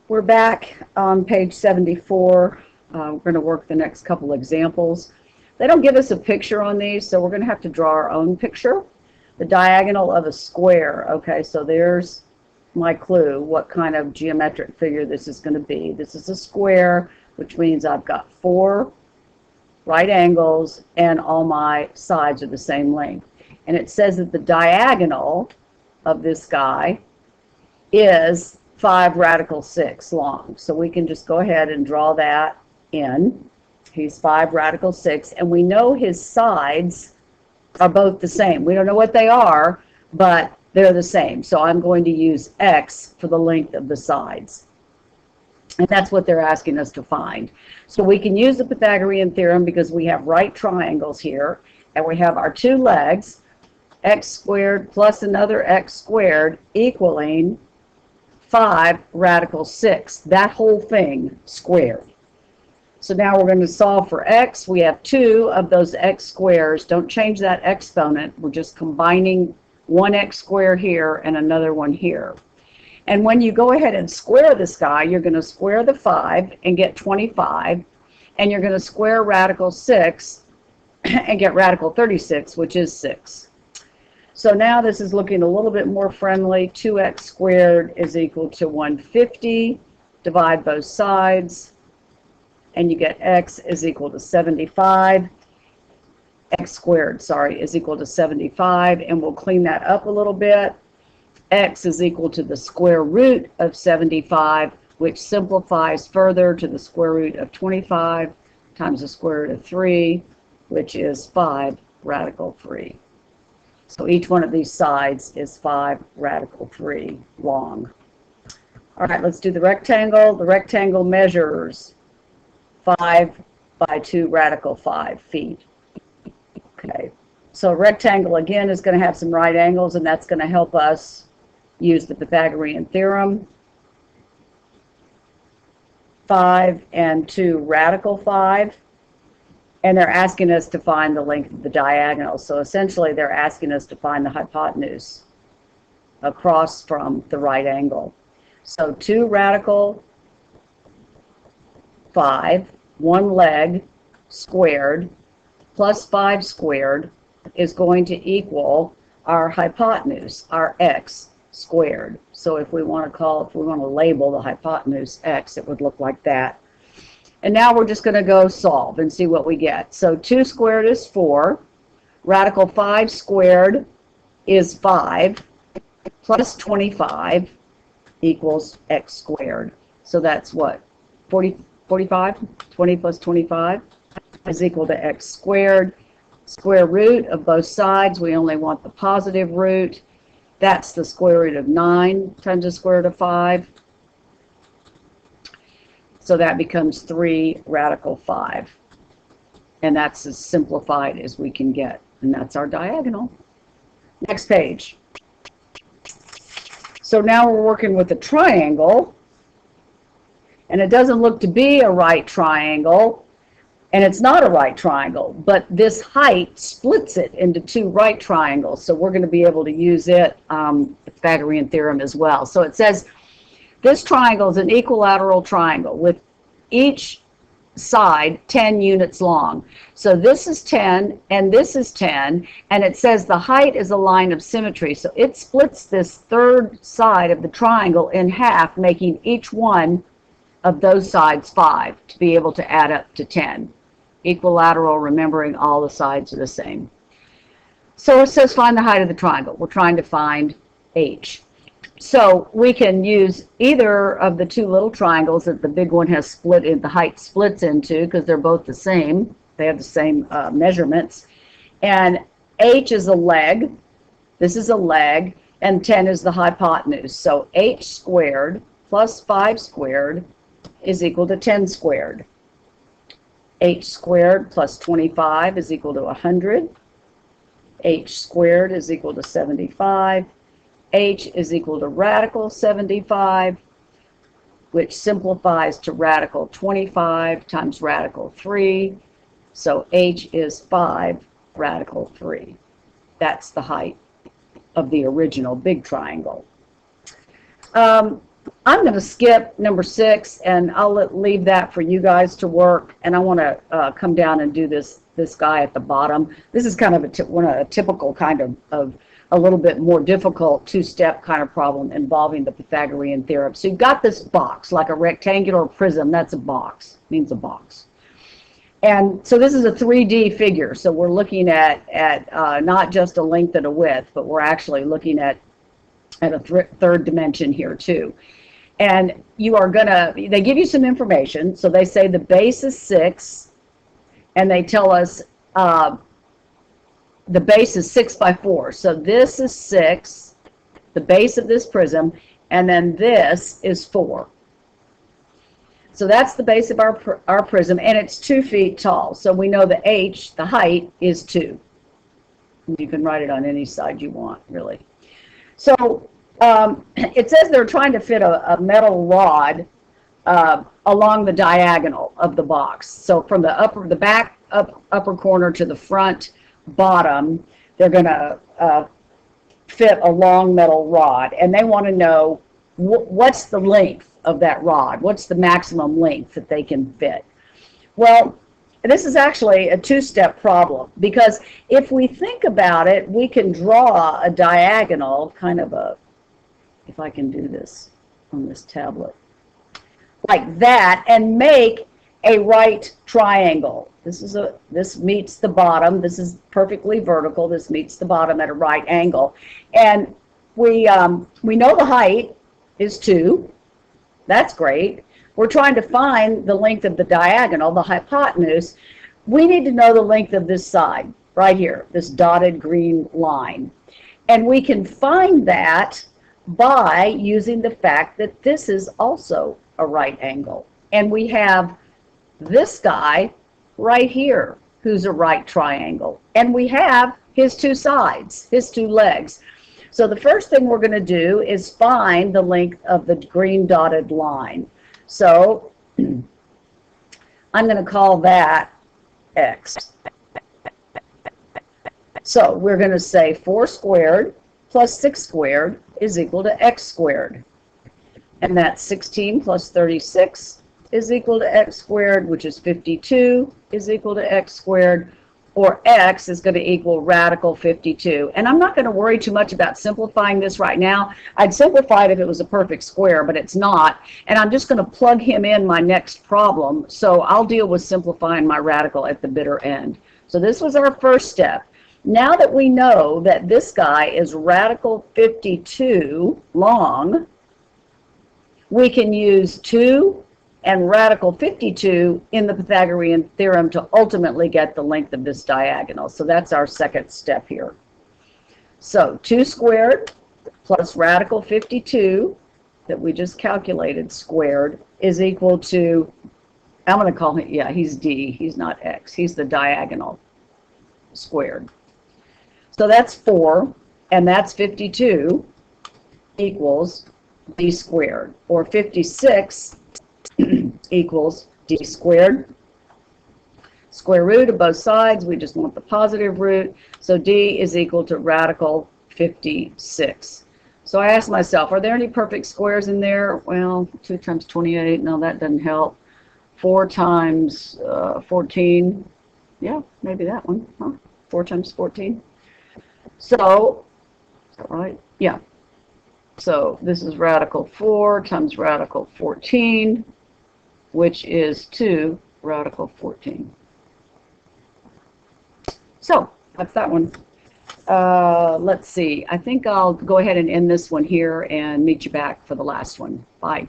We're back on page 74. We're going to work the next couple examples. They don't give us a picture on these, so we're going to have to draw our own picture. The diagonal of a square. Okay, so there's my clue, what kind of geometric figure this is going to be. This is a square, which means I've got 4 right angles and all my sides are the same length. And it says that the diagonal of this guy is 5 radical 6 long. So we can just go ahead and draw that in. He's 5 radical 6, and we know his sides are both the same. We don't know what they are, but they're the same. So I'm going to use x for the length of the sides. And that's what they're asking us to find. So we can use the Pythagorean theorem because we have right triangles here, and we have our 2 legs, x squared plus another x squared equaling 5 radical 6. That whole thing squared. So now we're going to solve for x. We have 2 of those x squares. Don't change that exponent. We're just combining one x square here and another one here. And when you go ahead and square this guy, you're going to square the 5 and get 25. And you're going to square radical 6 and get radical 36, which is 6. So now this is looking a little bit more friendly. 2x squared is equal to 150. Divide both sides, and you get x is equal to 75. X squared, sorry, is equal to 75, and we'll clean that up a little bit. X is equal to the square root of 75, which simplifies further to the square root of 25 times the square root of 3, which is 5 radical 3. So each one of these sides is 5 radical 3 long. All right, let's do the rectangle. The rectangle measures 5 by 2 radical 5 feet. Okay, so a rectangle again is going to have some right angles, and that's going to help us use the Pythagorean theorem. 5 and 2 radical 5, and they're asking us to find the length of the diagonal. So essentially they're asking us to find the hypotenuse across from the right angle. So 2 radical 5, 1 leg squared, plus 5 squared is going to equal our hypotenuse, our x squared. So if we want to label the hypotenuse x, it would look like that. And now we're just going to go solve and see what we get. So 2 squared is 4. Radical 5 squared is 5 plus 25 equals x squared. So that's what? 45? 20 plus 25 is equal to x squared. Square root of both sides, we only want the positive root. That's the square root of 9 times the square root of 5. So that becomes 3 radical 5. And that's as simplified as we can get. And that's our diagonal. Next page. So now we're working with a triangle. And it doesn't look to be a right triangle. And it's not a right triangle, but this height splits it into 2 right triangles. So we're going to be able to use it, the Pythagorean theorem as well. So it says this triangle is an equilateral triangle with each side 10 units long. So this is 10 and this is 10, and it says the height is a line of symmetry. So it splits this third side of the triangle in half, making each one of those sides 5 to be able to add up to 10. Equilateral, remembering all the sides are the same. So it says find the height of the triangle. We're trying to find h. So we can use either of the 2 little triangles that the big one has split in, the height splits into, because they're both the same. They have the same measurements. And h is a leg. This is a leg, and 10 is the hypotenuse. So h squared plus 5 squared is equal to 10 squared. H squared plus 25 is equal to 100. H squared is equal to 75. H is equal to radical 75, which simplifies to radical 25 times radical 3. So H is 5 radical 3. That's the height of the original big triangle. I'm going to skip number 6, and I'll leave that for you guys to work. And I want to come down and do this guy at the bottom. This is kind of a typical kind of a little bit more difficult two-step kind of problem involving the Pythagorean theorem. So you've got this box, like a rectangular prism. That's a box, means a box. And so this is a 3D figure. So we're looking at not just a length and a width, but we're actually looking at a third dimension here too. And you are going to, they give you some information. So they say the base is 6, and they tell us the base is 6 by 4. So this is 6, the base of this prism, and then this is 4. So that's the base of our prism, and it's 2 feet tall. So we know the h, the height, is 2. You can write it on any side you want, really. So it says they're trying to fit a metal rod along the diagonal of the box. So from the upper corner to the front bottom, they're going to fit a long metal rod, and they want to know what's the length of that rod. What's the maximum length that they can fit? Well, this is actually a two-step problem, because if we think about it, we can draw a diagonal, kind of a, if I can do this on this tablet, like that, and make a right triangle. This meets the bottom. This is perfectly vertical. This meets the bottom at a right angle. And we know the height is 2. That's great. We're trying to find the length of the diagonal, the hypotenuse. We need to know the length of this side, right here, this dotted green line. And we can find that by using the fact that this is also a right angle. And we have this guy right here who's a right triangle. And we have his 2 sides, his 2 legs. So the first thing we're going to do is find the length of the green dotted line. So I'm going to call that x. So we're going to say 4 squared plus 6 squared is equal to x squared. And that's 16 plus 36 is equal to x squared, which is 52, is equal to x squared, or x is going to equal radical 52. And I'm not going to worry too much about simplifying this right now. I'd simplify it if it was a perfect square, but it's not. And I'm just going to plug him in my next problem. So I'll deal with simplifying my radical at the bitter end. So this was our first step. Now that we know that this guy is radical 52 long, we can use 2 and radical 52 in the Pythagorean theorem to ultimately get the length of this diagonal. So that's our second step here. So 2 squared plus radical 52 that we just calculated squared is equal to, I'm going to call him, yeah, he's d, he's not x, he's the diagonal squared. So that's 4, and that's 52 equals d squared, or 56 equals d squared. Square root of both sides, we just want the positive root, so d is equal to radical 56. So I asked myself, are there any perfect squares in there? Well, 2 times 28, no, that doesn't help. 4 times 14, yeah, maybe that one, huh? 4 times 14. So, right, yeah. So this is radical 4 times radical 14, which is 2 radical 14. So that's that one. Let's see. I think I'll go ahead and end this one here and meet you back for the last one. Bye.